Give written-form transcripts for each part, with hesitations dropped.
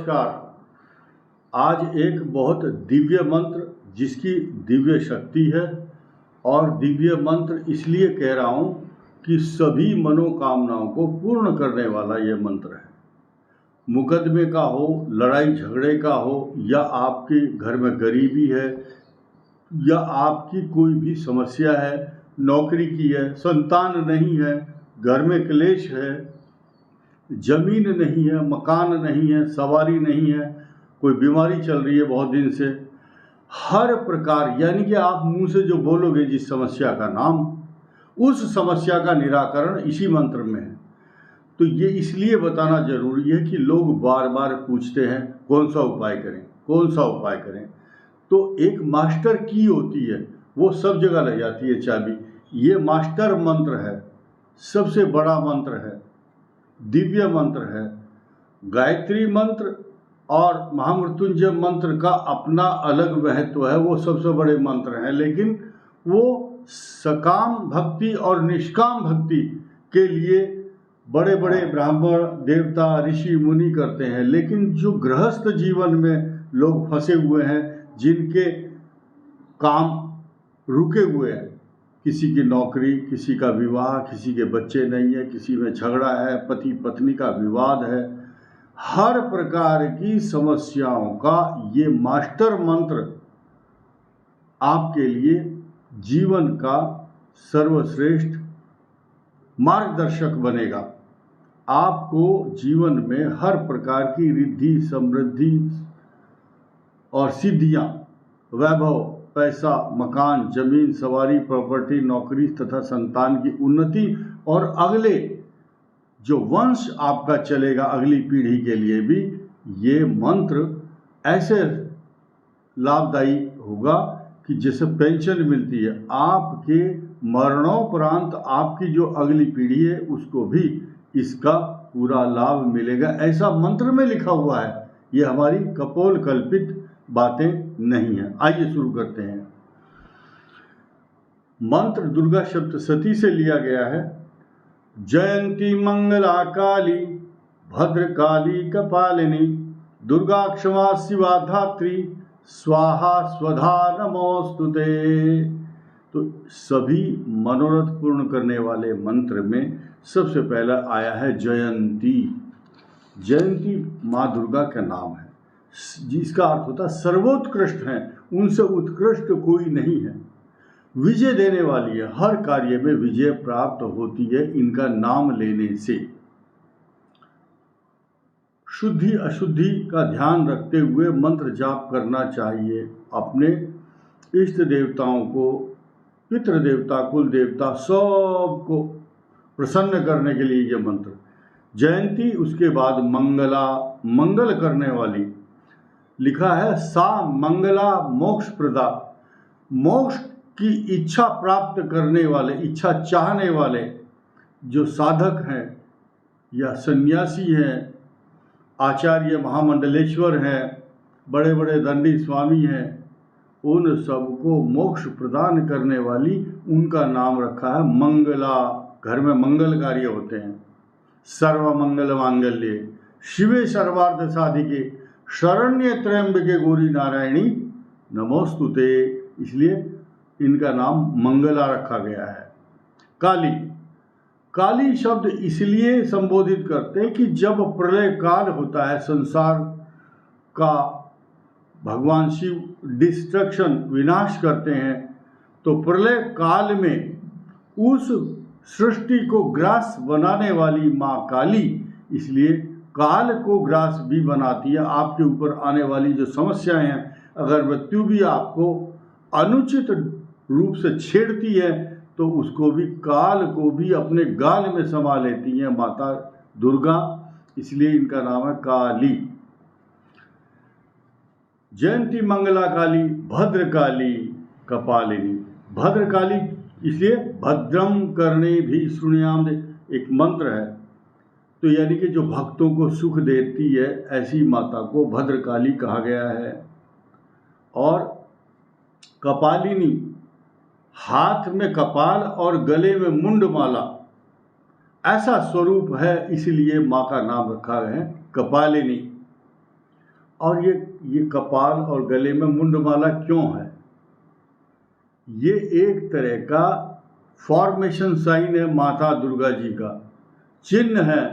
नमस्कार। आज एक बहुत दिव्य मंत्र जिसकी दिव्य शक्ति है, और दिव्य मंत्र इसलिए कह रहा हूँ कि सभी मनोकामनाओं को पूर्ण करने वाला ये मंत्र है। मुकदमे का हो, लड़ाई झगड़े का हो, या आपके घर में गरीबी है, या आपकी कोई भी समस्या है, नौकरी की है, संतान नहीं है, घर में क्लेश है, जमीन नहीं है, मकान नहीं है, सवारी नहीं है, कोई बीमारी चल रही है बहुत दिन से, हर प्रकार, यानी कि आप मुंह से जो बोलोगे जिस समस्या का नाम, उस समस्या का निराकरण इसी मंत्र में है। तो ये इसलिए बताना जरूरी है कि लोग बार बार पूछते हैं कौन सा उपाय करें, कौन सा उपाय करें। तो एक मास्टर की होती है, वो सब जगह लग जाती है चाबी। ये मास्टर मंत्र है, सबसे बड़ा मंत्र है, दिव्य मंत्र है। गायत्री मंत्र और महामृत्युंजय मंत्र का अपना अलग महत्व है, वो सबसे बड़े मंत्र हैं, लेकिन वो सकाम भक्ति और निष्काम भक्ति के लिए बड़े बड़े ब्राह्मण, देवता, ऋषि, मुनि करते हैं। लेकिन जो गृहस्थ जीवन में लोग फंसे हुए हैं, जिनके काम रुके हुए हैं, किसी की नौकरी, किसी का विवाह, किसी के बच्चे नहीं है, किसी में झगड़ा है, पति पत्नी का विवाद है, हर प्रकार की समस्याओं का ये मास्टर मंत्र आपके लिए जीवन का सर्वश्रेष्ठ मार्गदर्शक बनेगा। आपको जीवन में हर प्रकार की रिद्धि, समृद्धि और सिद्धियां, वैभव, पैसा, मकान, जमीन, सवारी, प्रॉपर्टी, नौकरी तथा संतान की उन्नति, और अगले जो वंश आपका चलेगा अगली पीढ़ी के लिए भी ये मंत्र ऐसे लाभदायी होगा कि जैसे पेंशन मिलती है, आपके मरणोपरांत आपकी जो अगली पीढ़ी है उसको भी इसका पूरा लाभ मिलेगा। ऐसा मंत्र में लिखा हुआ है, ये हमारी कपोल कल्पित बातें नहीं है। आइए शुरू करते हैं। मंत्र दुर्गा सप्तशती से लिया गया है। जयंती मंगला काली भद्रकाली कपालिनी दुर्गा क्षमा शिवा धात्री स्वाहा स्वधा नमोस्तुते। तो सभी मनोरथ पूर्ण करने वाले मंत्र में सबसे पहला आया है जयंती। जयंती माँ दुर्गा का नाम है, जिसका अर्थ होता है सर्वोत्कृष्ट हैं, उनसे उत्कृष्ट कोई नहीं है। विजय देने वाली है, हर कार्य में विजय प्राप्त होती है इनका नाम लेने से। शुद्धि अशुद्धि का ध्यान रखते हुए मंत्र जाप करना चाहिए। अपने इष्ट देवताओं को, पितृ देवता, कुल देवता, सबको प्रसन्न करने के लिए ये मंत्र। जयंती, उसके बाद मंगला, मंगल करने वाली, लिखा है सा मंगला मोक्ष प्रदा, मोक्ष की इच्छा प्राप्त करने वाले, इच्छा चाहने वाले जो साधक हैं या सन्यासी हैं, आचार्य महामंडलेश्वर हैं, बड़े बड़े दंडी स्वामी हैं, उन सबको मोक्ष प्रदान करने वाली, उनका नाम रखा है मंगला। घर में मंगल कार्य होते हैं। सर्व मंगल मांगल्ये शिवे सर्वार्थ साधिके शरण्य त्र्यंबके गौरी नारायणी नमोस्तुते, इसलिए इनका नाम मंगला रखा गया है। काली, काली शब्द इसलिए संबोधित करते हैं कि जब प्रलय काल होता है, संसार का भगवान शिव डिस्ट्रक्शन, विनाश करते हैं, तो प्रलय काल में उस सृष्टि को ग्रास बनाने वाली माँ काली, इसलिए काल को ग्रास भी बनाती है। आपके ऊपर आने वाली जो समस्याएं हैं, अगर मृत्यु भी आपको अनुचित रूप से छेड़ती है तो उसको भी, काल को भी अपने गाल में समा लेती है माता दुर्गा, इसलिए इनका नाम है काली। जयंती मंगला काली भद्रकाली कपालिनी। भद्रकाली इसलिए भद्रम करणे भी शृणुयाम एक मंत्र है, तो यानी कि जो भक्तों को सुख देती है ऐसी माता को भद्रकाली कहा गया है। और कपालिनी, हाथ में कपाल और गले में मुंडमाला, ऐसा स्वरूप है, इसलिए माँ का नाम रखा है कपालिनी। और ये कपाल और गले में मुंडमाला क्यों है? ये एक तरह का फॉर्मेशन साइन है माता दुर्गा जी का, चिन्ह है,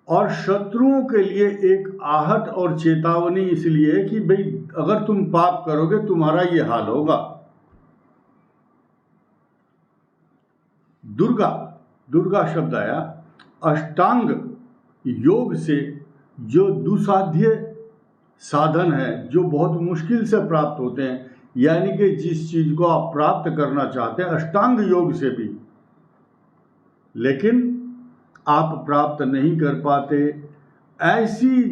और शत्रुओं के लिए एक आहट और चेतावनी इसलिए है कि भाई अगर तुम पाप करोगे तुम्हारा ये हाल होगा। दुर्गा शब्द आया अष्टांग योग से, जो दुसाध्य साधन है, जो बहुत मुश्किल से प्राप्त होते हैं, यानी कि जिस चीज को आप प्राप्त करना चाहते हैं अष्टांग योग से भी, लेकिन आप प्राप्त नहीं कर पाते, ऐसी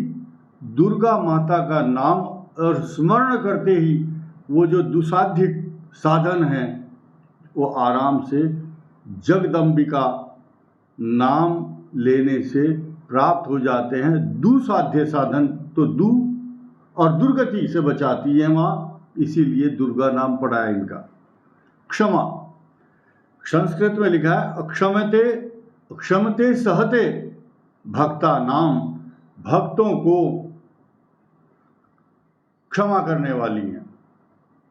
दुर्गा माता का नाम और स्मरण करते ही वो जो दुसाध्य साधन है वो आराम से जगदम्बिका नाम लेने से प्राप्त हो जाते हैं। दुसाध्य साधन तो दु और दुर्गति से बचाती है माँ, इसीलिए दुर्गा नाम पड़ा है इनका। क्षमा, संस्कृत में लिखा है क्षमते सहते भक्ता नाम, भक्तों को क्षमा करने वाली है।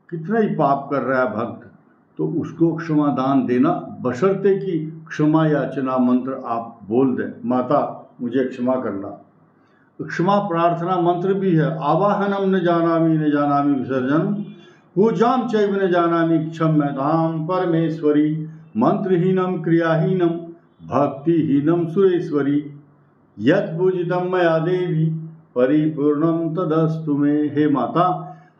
कितना ही पाप कर रहा है भक्त तो उसको क्षमा दान देना, बशर्ते कि क्षमा याचना मंत्र आप बोल दें, माता मुझे क्षमा करना। क्षमा प्रार्थना मंत्र भी है, आवाहनम न जानामि विसर्जन, पूजाम चैव न जानामि क्षम्यताम परमेश्वरी, मंत्रहीनम क्रियाहीनम भक्तिहीनम सुरेश्वरी, यत् पूजितम मया देवी परिपूर्णम तदस्तु मे। हे माता,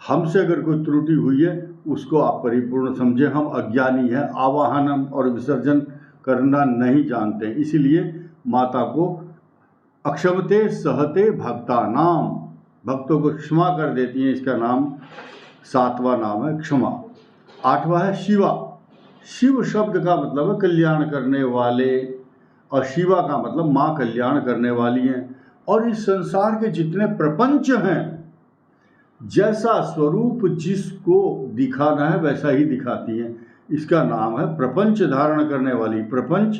हमसे अगर कोई त्रुटि हुई है उसको आप परिपूर्ण समझे, हम अज्ञानी हैं, आवाहनम और विसर्जन करना नहीं जानते, इसीलिए माता को अक्षमते सहते भक्ता नाम, भक्तों को क्षमा कर देती हैं, इसका नाम 7वां नाम है क्षमा। 8वां है शिवा। शिव शब्द का मतलब है कल्याण करने वाले, और शिवा का मतलब माँ कल्याण करने वाली हैं। और इस संसार के जितने प्रपंच हैं, जैसा स्वरूप जिसको दिखाना है वैसा ही दिखाती हैं, इसका नाम है प्रपंच धारण करने वाली। प्रपंच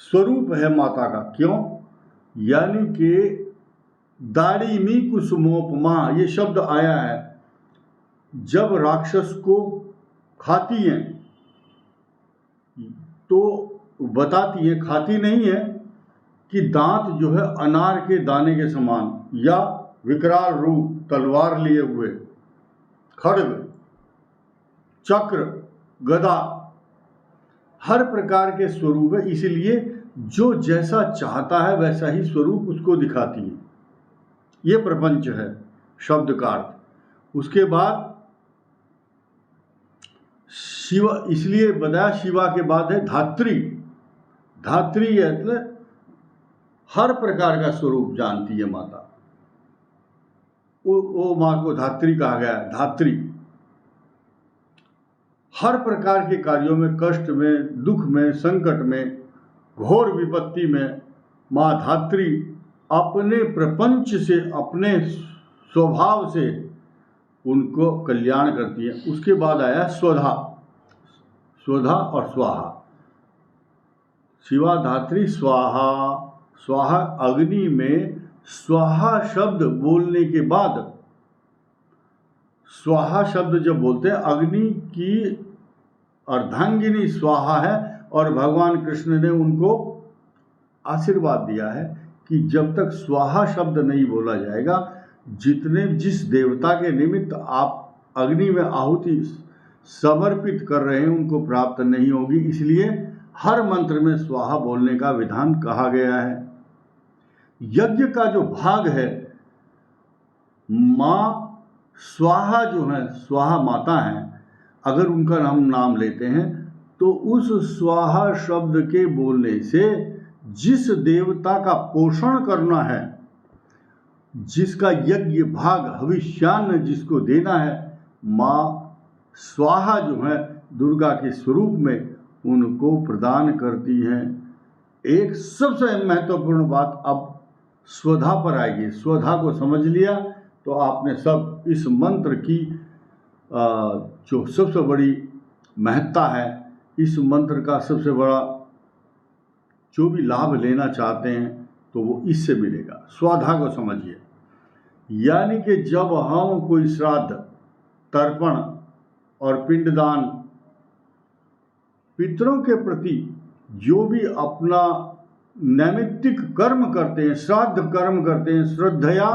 स्वरूप है माता का, क्यों? यानी कि दाड़ीमी कुसुमोपमा ये शब्द आया है, जब राक्षस को खाती हैं तो बताती है, खाती नहीं है, कि दांत जो है अनार के दाने के समान, या विकराल रूप तलवार लिए हुए, खड्ग, चक्र, गदा, हर प्रकार के स्वरूप है, इसलिए जो जैसा चाहता है वैसा ही स्वरूप उसको दिखाती है। ये प्रपंच है शब्द का अर्थ। उसके बाद शिवा, इसलिए बताया शिवा के बाद है धात्री। धात्री मतलब हर प्रकार का स्वरूप जानती है माता, वो माँ को धात्री कहा गया है। धात्री हर प्रकार के कार्यों में, कष्ट में, दुख में, संकट में, घोर विपत्ति में माँ धात्री अपने प्रपंच से, अपने स्वभाव से उनको कल्याण करती है। उसके बाद आया स्वधा। स्वधा और स्वाहा। शिवा धात्री स्वाहा। स्वाहा अग्नि में स्वाहा शब्द बोलने के बाद, स्वाहा शब्द जब बोलते हैं, अग्नि की अर्धांगिनी स्वाहा है, और भगवान कृष्ण ने उनको आशीर्वाद दिया है कि जब तक स्वाहा शब्द नहीं बोला जाएगा, जिस देवता के निमित्त आप अग्नि में आहुति समर्पित कर रहे हैं उनको प्राप्त नहीं होगी, इसलिए हर मंत्र में स्वाहा बोलने का विधान कहा गया है। यज्ञ का जो भाग है, माँ स्वाहा जो है, स्वाहा माता हैं, अगर उनका नाम लेते हैं तो उस स्वाहा शब्द के बोलने से जिस देवता का पोषण करना है, जिसका यज्ञ भाग हविष्यान्न जिसको देना है, माँ स्वाहा जो है दुर्गा के स्वरूप में उनको प्रदान करती हैं। एक सबसे महत्वपूर्ण बात अब स्वधा पर आएगी। स्वधा को समझ लिया तो आपने सब इस मंत्र की जो सबसे बड़ी महत्ता है, इस मंत्र का सबसे बड़ा जो भी लाभ लेना चाहते हैं तो वो इससे मिलेगा। स्वधा को समझिए। यानी कि जब हम कोई श्राद्ध, तर्पण और पिंडदान, पितरों के प्रति जो भी अपना नैमित्तिक कर्म करते हैं, श्राद्ध कर्म करते हैं, श्रद्धया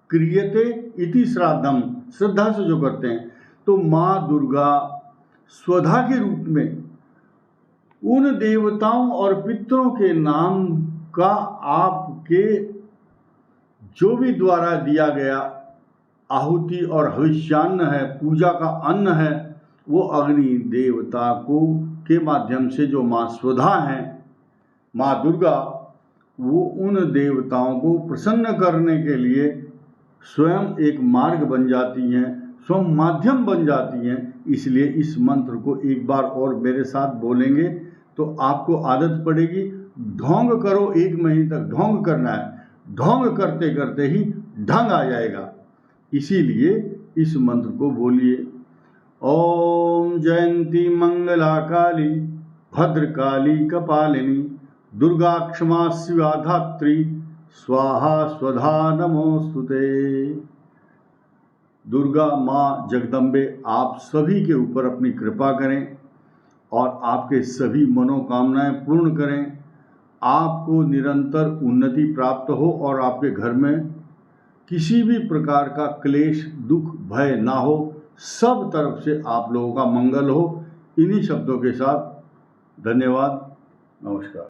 क्रियते इति श्राद्धम, श्रद्धा से जो करते हैं, तो माँ दुर्गा स्वधा के रूप में उन देवताओं और पितरों के नाम का आपके जो भी द्वारा दिया गया आहुति और हविष्यान्न है, पूजा का अन्न है, वो अग्नि देवता को के माध्यम से जो माँ स्वधा हैं, माँ दुर्गा, वो उन देवताओं को प्रसन्न करने के लिए स्वयं एक मार्ग बन जाती हैं, स्वयं माध्यम बन जाती हैं। इसलिए इस मंत्र को एक बार और मेरे साथ बोलेंगे तो आपको आदत पड़ेगी। ढोंग करो, 1 महीने तक ढोंग करना है, ढोंग करते करते ही ढंग आ जाएगा। इसीलिए इस मंत्र को बोलिए। ओम जयंती मंगला काली भद्रकाली कपालिनी दुर्गा क्षमा शिवा धात्री स्वाहा स्वधा नमोस्तुते। दुर्गा माँ जगदम्बे आप सभी के ऊपर अपनी कृपा करें और आपके सभी मनोकामनाएं पूर्ण करें। आपको निरंतर उन्नति प्राप्त हो और आपके घर में किसी भी प्रकार का क्लेश, दुख, भय ना हो। सब तरफ से आप लोगों का मंगल हो। इन्हीं शब्दों के साथ धन्यवाद, नमस्कार।